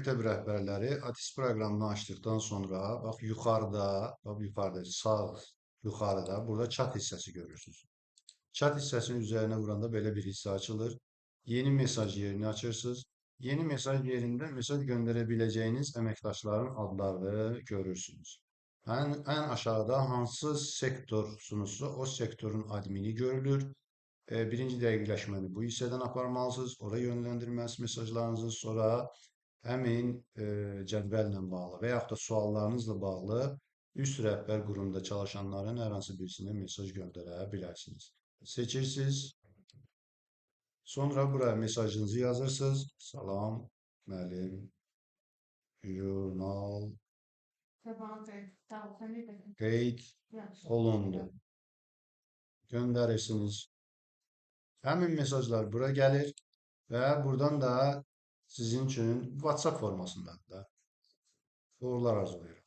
məktəb rəhbərləri ATIS proqramını açdıqdan sonra bax yuxarıda sağ yuxarıda burada chat hissəsi görürsünüz. Chat hissəsinin üzərinə vuranda belə bir hissə açılır. Yeni mesaj yerini açırsınız. Yeni mesaj yerində mesaj göndərə biləcəyiniz əməkdaşların adlarını görürsünüz. Ən aşağıda hansı sektor sunucusu, o sektorun admini görülür. Birinci dəqiqləşməni bu hissədən aparmalısınız. Ora yönləndirməlisiniz mesajlarınızı. Sonra həmin cədvəllə bağlı və yaxud da suallarınızla bağlı üst rəhbər qurumda çalışanların hər hansı birisinə mesaj göndərə bilərsiniz. Seçirsiniz. Sonra buraya mesajınızı yazırsınız. Salam, müəllim, jurnal, qeyd olundu. Göndərirsiniz. Həmin mesajlar bura gəlir və buradan da sizin üçün WhatsApp formasındadır da. Uğurlar arzulayıram.